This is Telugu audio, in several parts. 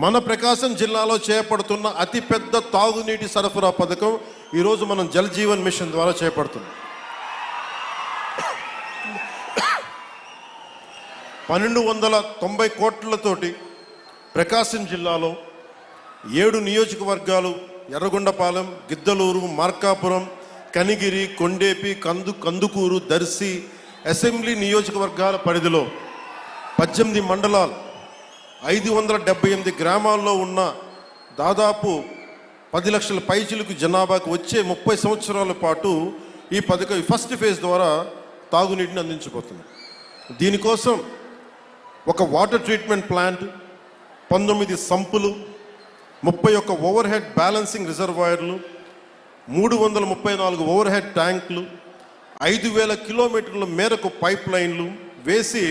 మన ప్రకాశం జిల్లాలో చేపడుతున్న అతిపెద్ద తాగునీటి సరఫరా పథకం ఈరోజు మనం జల్ జీవన్ మిషన్ ద్వారా చేపడుతున్నాం. 1290 కోట్లతోటి ప్రకాశం జిల్లాలో 7 నియోజకవర్గాలు ఎర్రగొండపాలెం, గిద్దలూరు, మార్కాపురం, కనిగిరి, కొండేపి, కందుకూరు, దర్శి అసెంబ్లీ నియోజకవర్గాల పరిధిలో 18 మండలాలు 578 గ్రామాల్లో ఉన్న దాదాపు 10 లక్షల పైచిలకు జనాభాకు వచ్చే 30 సంవత్సరాల పాటు ఈ పథకం ఫస్ట్ ఫేజ్ ద్వారా తాగునీటిని అందించబోతుంది. దీనికోసం ఒక water treatment plant, 19 సంపులు, 31 over head balancing రిజర్వాయర్లు, 334 ఓవర్ హెడ్ ట్యాంకులు, 5000 కిలోమీటర్ల మేరకు పైప్ లైన్లు వేసి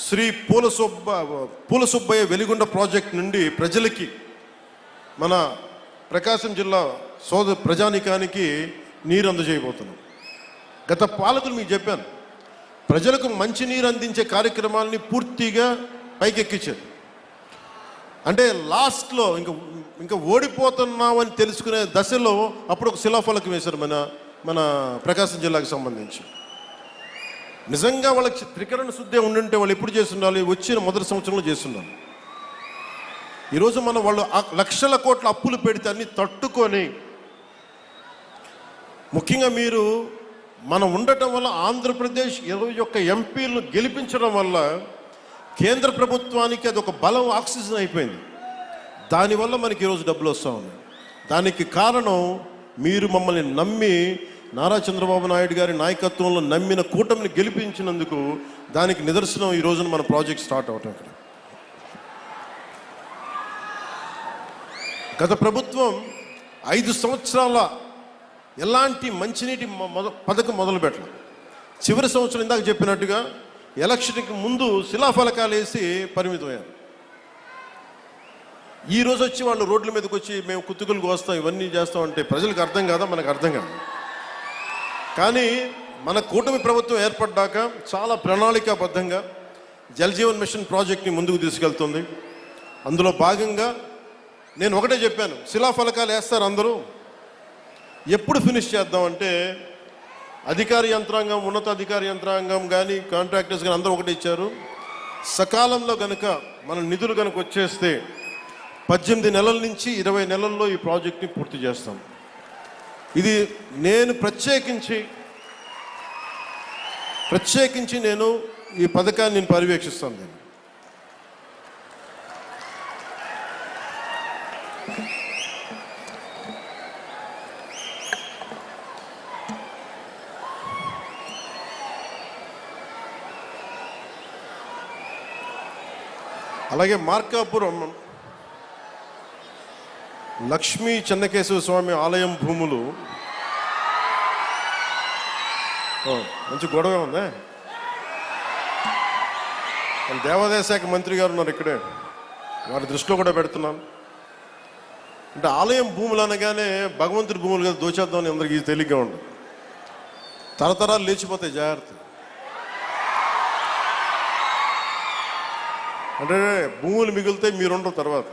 శ్రీ పూలసుబ్బయ్య వెలిగొండ ప్రాజెక్ట్ నుండి ప్రజలకి, మన ప్రకాశం జిల్లా ప్రజానికానికి నీరు అందజేయబోతున్నాం. గత పాలకులు మీకు చెప్పాను, ప్రజలకు మంచి నీరు అందించే కార్యక్రమాలని పూర్తిగా పైకెక్కించారు. అంటే లాస్ట్లో ఇంకా ఓడిపోతున్నామని తెలుసుకునే దశలో అప్పుడు ఒక శిలాఫలకం వేశారు మన ప్రకాశం జిల్లాకు సంబంధించి. నిజంగా వాళ్ళకి త్రికరణ శుద్ధి ఉండుంటే వాళ్ళు ఎప్పుడు చేస్తుండాలి? వచ్చిన మొదటి సంవత్సరంలో చేస్తుండాలి. ఈరోజు వాళ్ళు లక్షల కోట్ల అప్పులు పెడితే అన్ని తట్టుకొని, ముఖ్యంగా మీరు మనం ఉండటం వల్ల ఆంధ్రప్రదేశ్ 21 ఎంపీలను గెలిపించడం వల్ల కేంద్ర ప్రభుత్వానికి అది ఒక బలం, ఆక్సిజన్ అయిపోయింది. దానివల్ల మనకి ఈరోజు డబ్బులు వస్తూ ఉన్నాయి. దానికి కారణం మీరు మమ్మల్ని నమ్మి, నారా చంద్రబాబు నాయుడు గారి నాయకత్వంలో నమ్మిన కూటమిని గెలిపించినందుకు దానికి నిదర్శనం ఈ రోజున మన ప్రాజెక్ట్ స్టార్ట్ అవటం. ఇక్కడ గత ప్రభుత్వం 5 సంవత్సరాల ఎలాంటి మంచినీటి పథకం మొదలు పెట్టాలి. చివరి సంవత్సరం ఇందాక చెప్పినట్టుగా ఎలక్షన్కి ముందు శిలాఫలకాలు వేసి పరిమితమయ్యారు. ఈ రోజు వచ్చి వాళ్ళు రోడ్ల మీదకి వచ్చి మేము కుతుకులు కోస్తాం, ఇవన్నీ చేస్తామంటే ప్రజలకు అర్థం కాదా? మనకు అర్థం కాదు. కానీ మన కూటమి ప్రభుత్వం ఏర్పడ్డాక చాలా ప్రణాళికాబద్ధంగా జల్ జీవన్ మిషన్ ప్రాజెక్ట్ని ముందుకు తీసుకెళ్తుంది. అందులో భాగంగా నేను ఒకటే చెప్పాను, శిలాఫలకాలు వేస్తారు అందరూ, ఎప్పుడు ఫినిష్ చేద్దామంటే అధికార యంత్రాంగం, ఉన్నతాధికార యంత్రాంగం కానీ కాంట్రాక్టర్స్ కానీ అందరూ ఒకటే ఇచ్చారు, సకాలంలో కనుక మన నిధులు కనుక వచ్చేస్తే 18 నెలల నుంచి 20 నెలల్లో ఈ ప్రాజెక్ట్ని పూర్తి చేస్తాం. ఇది నేను ప్రత్యేకించి నేను ఈ పథకాన్ని నేను పర్యవేక్షిస్తాను. నేను అలాగే మార్కాపురం లక్ష్మీ చెన్నకేశవ స్వామి ఆలయం భూములు, మంచి గొడవ ఉందా? దేవాదాయ శాఖ మంత్రి గారు ఉన్నారు ఇక్కడే, వారి దృష్టిలో కూడా పెడుతున్నాను. అంటే ఆలయం భూములు అనగానే భగవంతుడి భూములు కదా దోచేద్దామని అందరికీ తేలిగ్గా ఉండదు. తరతరాలు లేచిపోతాయి, జాగ్రత్త. అంటే భూములు మిగిలితే మీరుండరు, తర్వాత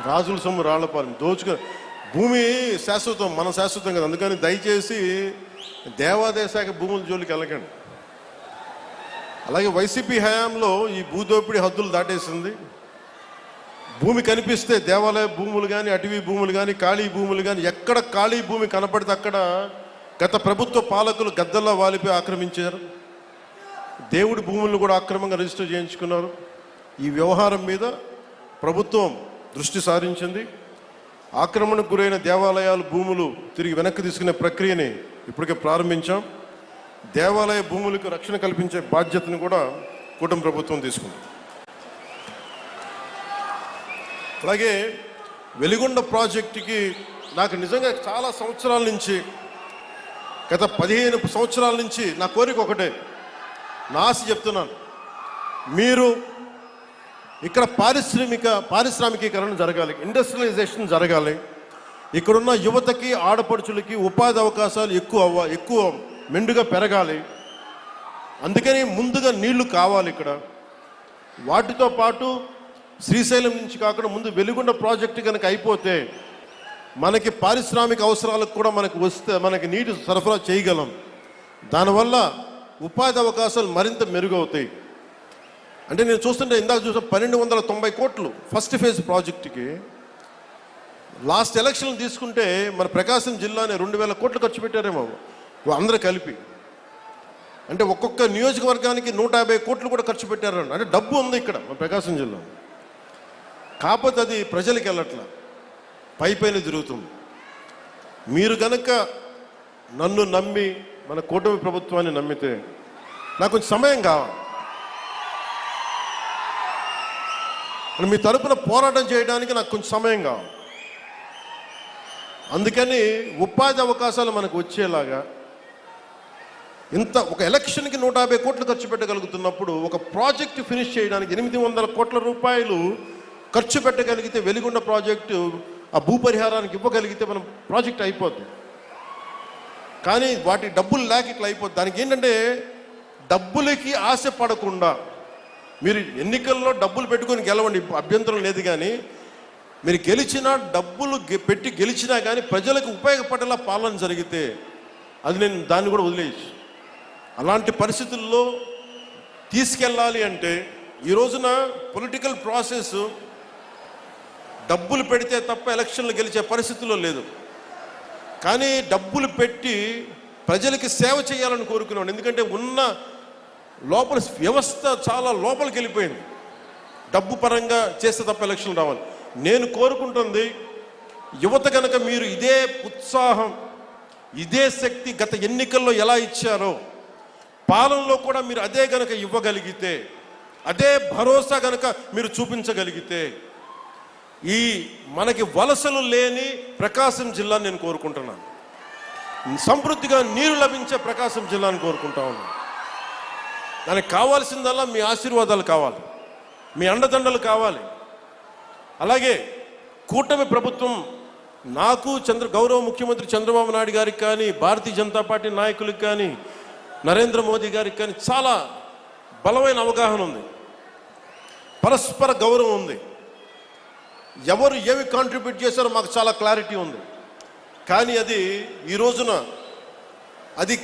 రాజుల సొమ్ము రాళ్లపాలెం భూమి శాశ్వతం, మన శాశ్వతం కదా. అందుకని దయచేసి దేవాదాయ శాఖ భూముల జోలికి వెళ్ళకండి. అలాగే వైసీపీ హయాంలో ఈ భూదోపిడీ హద్దులు దాటేసింది. భూమి కనిపిస్తే దేవాలయ భూములు కానీ, అటవీ భూములు కానీ, ఖాళీ భూములు కానీ, ఎక్కడ ఖాళీ భూమి కనపడితే అక్కడ గత ప్రభుత్వ పాలకులు గద్దల్లా వాలిపై ఆక్రమించారు. దేవుడి భూములను కూడా అక్రమంగా రిజిస్టర్ చేయించుకున్నారు. ఈ వ్యవహారం మీద ప్రభుత్వం దృష్టి సారించింది. ఆక్రమణకు గురైన దేవాలయాల భూములు తిరిగి వెనక్కి తీసుకునే ప్రక్రియని ఇప్పటికే ప్రారంభించాం. దేవాలయ భూములకు రక్షణ కల్పించే బాధ్యతను కూడా కూటమి ప్రభుత్వం తీసుకుంది. అలాగే వెలిగొండ ప్రాజెక్టుకి నాకు నిజంగా చాలా సంవత్సరాల నుంచి, గత 15 సంవత్సరాల నుంచి నా కోరిక ఒకటే, నా ఆశ చెప్తున్నాను, మీరు ఇక్కడ పారిశ్రామికీకరణ జరగాలి, ఇండస్ట్రియలైజేషన్ జరగాలి. ఇక్కడున్న యువతకి, ఆడపడుచులకి ఉపాధి అవకాశాలు ఎక్కువ మెండుగా పెరగాలి. అందుకని ముందుగా నీళ్లు కావాలి ఇక్కడ. వాటితో పాటు శ్రీశైలం నుంచి కాకుండా ముందు వెలుగొండ ప్రాజెక్టు కనుక అయిపోతే మనకి పారిశ్రామిక అవసరాలకు కూడా మనకు వస్తే మనకి నీటి సరఫరా చేయగలం. దానివల్ల ఉపాధి అవకాశాలు మరింత మెరుగవుతాయి. అంటే నేను చూస్తుంటే ఇందాక చూసిన 1290 కోట్లు ఫస్ట్ ఫేజ్ ప్రాజెక్టుకి. లాస్ట్ ఎలక్షన్లు తీసుకుంటే మన ప్రకాశం జిల్లానే 2000 కోట్లు ఖర్చు పెట్టారేమో అందరూ కలిపి. అంటే ఒక్కొక్క నియోజకవర్గానికి 150 కోట్లు కూడా ఖర్చు పెట్టారు. అంటే డబ్బు ఉంది ఇక్కడ మన ప్రకాశం జిల్లా. కాకపోతే అది ప్రజలకు వెళ్ళట్లా, పైపైన తిరుగుతుంది. మీరు కనుక నన్ను నమ్మి మన కూటమి ప్రభుత్వాన్ని నమ్మితే నాకు కొంచెం సమయం కావాలి. మీ తరపున పోరాటం చేయడానికి నాకు కొంచెం సమయం కావాలి. అందుకని ఉపాధి అవకాశాలు మనకు వచ్చేలాగా ఇంత ఒక ఎలక్షన్కి 150 కోట్లు ఖర్చు పెట్టగలుగుతున్నప్పుడు ఒక ప్రాజెక్టు ఫినిష్ చేయడానికి 800 కోట్ల రూపాయలు ఖర్చు పెట్టగలిగితే వెలుగొండ ప్రాజెక్టు ఆ భూపరిహారానికి ఇవ్వగలిగితే మనం ప్రాజెక్ట్ అయిపోద్ది. కానీ వాటి డబ్బులు లేక ఇట్లా అయిపోద్ది. దానికి ఏంటంటే డబ్బులకి ఆశ పడకుండా, మీరు ఎన్నికల్లో డబ్బులు పెట్టుకొని గెలవండి, అభ్యంతరం లేదు. కానీ మీరు గెలిచినా డబ్బులు పెట్టి గెలిచినా కానీ ప్రజలకు ఉపయోగపడేలా పాలన జరిగితే అది నేను దాన్ని కూడా వదిలేయచ్చు. అలాంటి పరిస్థితుల్లో తీసుకెళ్ళాలి అంటే ఈ రోజున పొలిటికల్ ప్రాసెస్ డబ్బులు పెడితే తప్ప ఎలక్షన్లు గెలిచే పరిస్థితుల్లో లేదు. కానీ డబ్బులు పెట్టి ప్రజలకి సేవ చేయాలని కోరుకున్నాను. ఎందుకంటే ఉన్న లోపల వ్యవస్థ చాలా లోపలికి వెళ్ళిపోయింది. డబ్బు పరంగా చేస్తే తప్ప ఎలక్షన్లు రావాలి. నేను కోరుకుంటుంది యువత కనుక మీరు ఇదే ఉత్సాహం, ఇదే శక్తి గత ఎన్నికల్లో ఎలా ఇచ్చారో పాలనలో కూడా మీరు అదే గనక ఇవ్వగలిగితే, అదే భరోసా గనక మీరు చూపించగలిగితే ఈ మనకి వలసలు లేని ప్రకాశం జిల్లాని నేను కోరుకుంటున్నాను. సమృద్ధిగా నీరు లభించే ప్రకాశం జిల్లాని కోరుకుంటా ఉన్నాను. దానికి కావాల్సిందల్లా మీ ఆశీర్వాదాలు కావాలి, మీ అండదండలు కావాలి. అలాగే కూటమి ప్రభుత్వం నాకు గౌరవ ముఖ్యమంత్రి చంద్రబాబు నాయుడు గారికి కానీ, భారతీయ జనతా పార్టీ నాయకులకు కానీ, నరేంద్ర మోదీ గారికి కానీ చాలా బలమైన అవగాహన ఉంది, పరస్పర గౌరవం ఉంది. ఎవరు ఏమి కాంట్రిబ్యూట్ చేశారో మాకు చాలా క్లారిటీ ఉంది. కానీ అది ఈ రోజున అది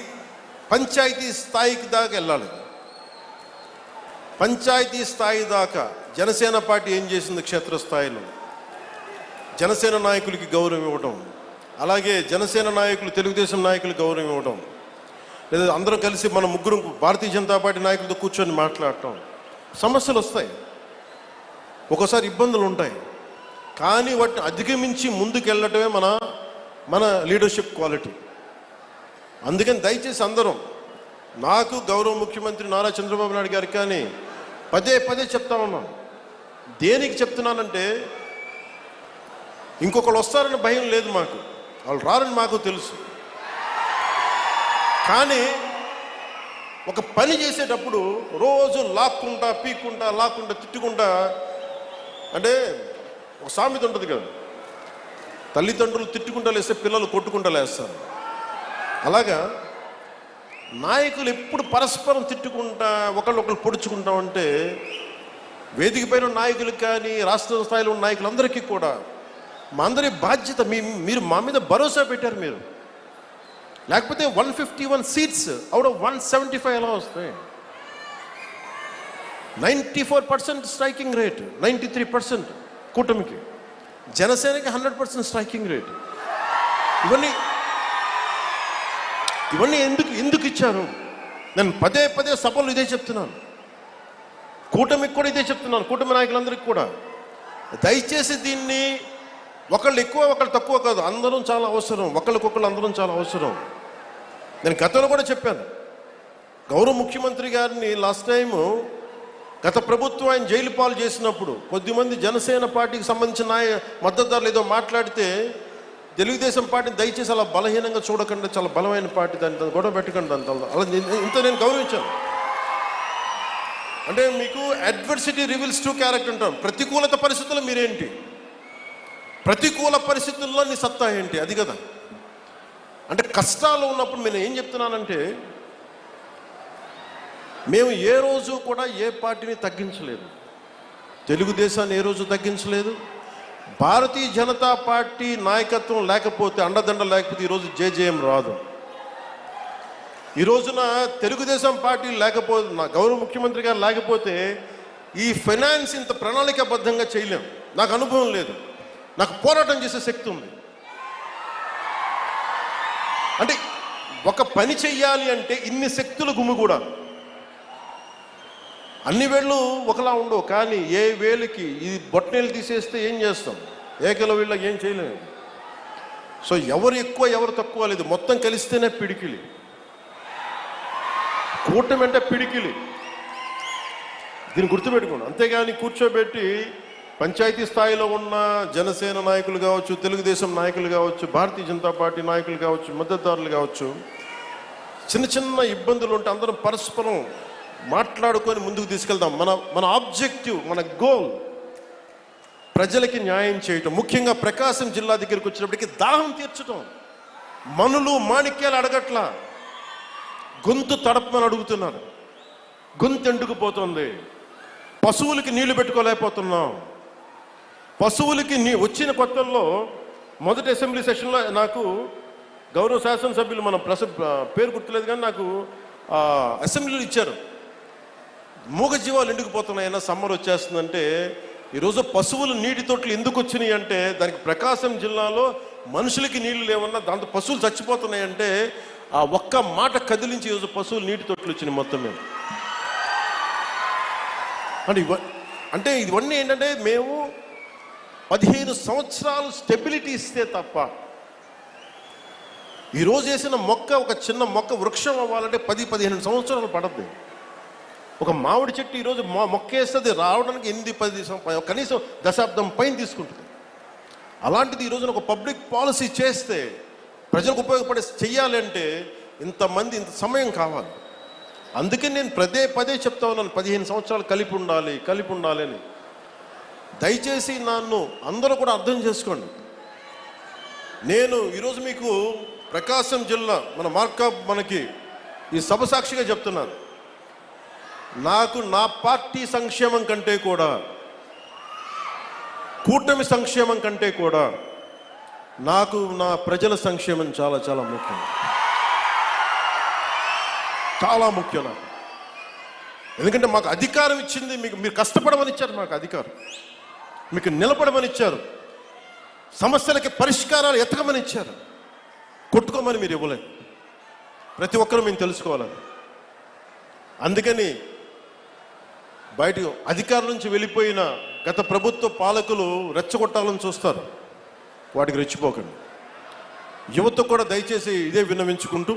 పంచాయతీ స్థాయికి దాకా వెళ్ళాలి. పంచాయతీ స్థాయి దాకా జనసేన పార్టీ ఏం చేసింది, క్షేత్రస్థాయిలో జనసేన నాయకులకి గౌరవం ఇవ్వడం, అలాగే జనసేన నాయకులు తెలుగుదేశం నాయకులకు గౌరవం ఇవ్వడం, లేదా అందరం కలిసి మన ముగ్గురు భారతీయ జనతా పార్టీ నాయకులతో కూర్చొని మాట్లాడటం. సమస్యలు వస్తాయి, ఒక్కోసారి ఇబ్బందులు ఉంటాయి, కానీ వాటిని అధిగమించి ముందుకెళ్ళటమే మన లీడర్షిప్ క్వాలిటీ. అందుకని దయచేసి అందరం, నాకు గౌరవ ముఖ్యమంత్రి నారా చంద్రబాబు నాయుడు గారికి కానీ పదే పదే చెప్తా ఉన్నాను. దేనికి చెప్తున్నానంటే ఇంకొకళ్ళు వస్తారని భయం లేదు మాకు, వాళ్ళు రారని మాకు తెలుసు. కానీ ఒక పని చేసేటప్పుడు రోజు లాక్కుంటా పీక్కుంటా లాక్కుంటా తిట్టుకుంటా, అంటే ఒక సామెత ఉంటుంది కదా, తల్లిదండ్రులు తిట్టుకుంటా లేస్తే పిల్లలు కొట్టుకుంటా లేస్తారు. అలాగా నాయకులు ఎప్పుడు పరస్పరం తిట్టుకుంటా ఒకళ్ళు పొడుచుకుంటా ఉంటే వేదిక పైన నాయకులకు కానీ రాష్ట్ర స్థాయిలో ఉన్న నాయకులందరికీ కూడా మా అందరి బాధ్యత, మీరు మా మీద భరోసా పెట్టారు. మీరు లేకపోతే 151 సీట్స్ అవుట్ ఆఫ్ 175 ఎలా వస్తాయి? 94% స్ట్రైకింగ్ రేట్, 93% కూటమికి, జనసేనకి 100% స్ట్రైకింగ్ రేట్. ఇవన్నీ ఎందుకు ఇచ్చారు? నేను పదే పదే సభలు ఇదే చెప్తున్నాను, కూటమికి కూడా ఇదే చెప్తున్నాను, కూటమి నాయకులందరికీ కూడా. దయచేసి దీన్ని ఒకళ్ళు ఎక్కువ ఒకళ్ళు తక్కువ కాదు, అందరం చాలా అవసరం, ఒకళ్ళకొకళ్ళు అందరం చాలా అవసరం. నేను గతంలో కూడా చెప్పాను, గౌరవ ముఖ్యమంత్రి గారిని లాస్ట్ టైము గత ప్రభుత్వం ఆయన జైలు పాలు చేసినప్పుడు కొద్దిమంది జనసేన పార్టీకి సంబంధించిన మద్దతుదారులు ఏదో మాట్లాడితే తెలుగుదేశం పార్టీని దయచేసి అలా బలహీనంగా చూడకుండా, చాలా బలమైన పార్టీ, దాన్ని గొడవ పెట్టకండి అంత అలా ఇంత నేను గౌరవించాను. అంటే మీకు అడ్వర్సిటీ రివీల్స్ ట్రూ క్యారెక్టర్ అంటాం. ప్రతికూలత పరిస్థితుల్లో మీరేంటి, ప్రతికూల పరిస్థితుల్లో నీ సత్తా ఏంటి, అది కదా. అంటే కష్టాలు ఉన్నప్పుడు నేను ఏం చెప్తున్నానంటే, మేము ఏ రోజు కూడా ఏ పార్టీని తగ్గించలేదు. తెలుగుదేశాన్ని ఏ రోజు తగ్గించలేదు. భారతీయ జనతా పార్టీ నాయకత్వం లేకపోతే, అండదండ లేకపోతే ఈరోజు జేజేఎం రాదు. ఈ రోజున తెలుగుదేశం పార్టీ లేకపోతే, నా గౌరవ ముఖ్యమంత్రి గారు లేకపోతే ఈ ఫైనాన్స్ ఇంత ప్రణాళికాబద్ధంగా చేయలేం. నాకు అనుభవం లేదు, నాకు పోరాటం చేసే శక్తి ఉంది. అంటే ఒక పని చెయ్యాలి అంటే ఇన్ని శక్తులు గుమిగూడా. అన్ని వేళ్ళు ఒకలా ఉండవు, కానీ ఏ వేలికి ఈ బొట్టనేలు తీసేస్తే ఏం చేస్తాం, ఏకల వీళ్ళ ఏం చేయలేము. సో ఎవరు ఎక్కువ ఎవరు తక్కువ లేదు, మొత్తం కలిస్తేనే పిడికిలి. కూటమి అంటే పిడికిలి, దీన్ని గుర్తుపెట్టుకోండి. అంతేగాని కూర్చోబెట్టి పంచాయతీ స్థాయిలో ఉన్న జనసేన నాయకులు కావచ్చు, తెలుగుదేశం నాయకులు కావచ్చు, భారతీయ జనతా పార్టీ నాయకులు కావచ్చు, మద్దతుదారులు కావచ్చు, చిన్న చిన్న ఇబ్బందులు ఉంటే అందరం పరస్పరం మాట్లాడుకొని ముందుకు తీసుకెళ్దాం. మన ఆబ్జెక్టివ్, మన గోల్ ప్రజలకి న్యాయం చేయటం. ముఖ్యంగా ప్రకాశం జిల్లా దగ్గరికి వచ్చినప్పటికీ దాహం తీర్చడం. మనులు మాణిక్యాలు అడగట్లా, గొంతు తడపమని అడుగుతున్నారు. గొంతు ఎండుకుపోతుంది. పశువులకి నీళ్లు పెట్టుకోలేకపోతున్నాం. పశువులకి వచ్చిన కొత్తల్లో మొదటి అసెంబ్లీ సెషన్లో నాకు గౌరవ శాసనసభ్యులు, మన పేరు గుర్తులేదు కానీ నాకు అసెంబ్లీలో ఇచ్చారు. మూగజీవాలు ఎండుకుపోతున్నాయన్నా, సమ్మర్ వచ్చేస్తుందంటే. ఈరోజు పశువులు నీటి తొట్లు ఎందుకు వచ్చినాయి అంటే, దానికి ప్రకాశం జిల్లాలో మనుషులకి నీళ్లు లేవన్నా దాంతో పశువులు చచ్చిపోతున్నాయంటే ఆ ఒక్క మాట కదిలించి ఈరోజు పశువులు నీటి తొట్లు వచ్చినాయి మొత్తం మేము. అంటే ఇవన్నీ ఏంటంటే, మేము 15 సంవత్సరాలు స్టెబిలిటీ ఇస్తే తప్ప, ఈరోజు వేసిన మొక్క, ఒక చిన్న మొక్క వృక్షం అవ్వాలంటే 10-15 సంవత్సరాలు పడుతుంది. ఒక మామిడి చెట్టు ఈరోజు మొక్క వేస్తుంది రావడానికి 8-10 కనీసం దశాబ్దం పైన తీసుకుంటుంది. అలాంటిది ఈరోజున ఒక పబ్లిక్ పాలసీ చేస్తే, ప్రజలకు ఉపయోగపడే చెయ్యాలి అంటే ఇంతమంది, ఇంత సమయం కావాలి. అందుకని నేను పదే చెప్తా ఉన్నాను, 15 సంవత్సరాలు కలిపి ఉండాలి అని. దయచేసి నన్ను అందరూ కూడా అర్థం చేసుకోండి. నేను ఈరోజు మీకు ప్రకాశం జిల్లా మనకి ఈ సభ సాక్షిగా చెప్తున్నాను, నాకు నా పార్టీ సంక్షేమం కంటే కూడా, కూటమి సంక్షేమం కంటే కూడా నాకు నా ప్రజల సంక్షేమం చాలా చాలా ముఖ్యం. చాలా ముఖ్యం నాకు. ఎందుకంటే మాకు అధికారం ఇచ్చింది, మీరు కష్టపడమని ఇచ్చారు, మాకు అధికారం, మీకు నిలబడమని ఇచ్చారు, సమస్యలకి పరిష్కారాలు ఎతకమని ఇచ్చారు, కొట్టుకోమని మీరు ఇవ్వలేదు. ప్రతి ఒక్కరూ మేము తెలుసుకోవాలని. అందుకని బయట అధికారం నుంచి వెళ్ళిపోయిన గత ప్రభుత్వ పాలకులు రెచ్చగొట్టాలని చూస్తారు, వాటికి రెచ్చిపోకండి. యువత కూడా దయచేసి ఇదే విన్నవించుకుంటూ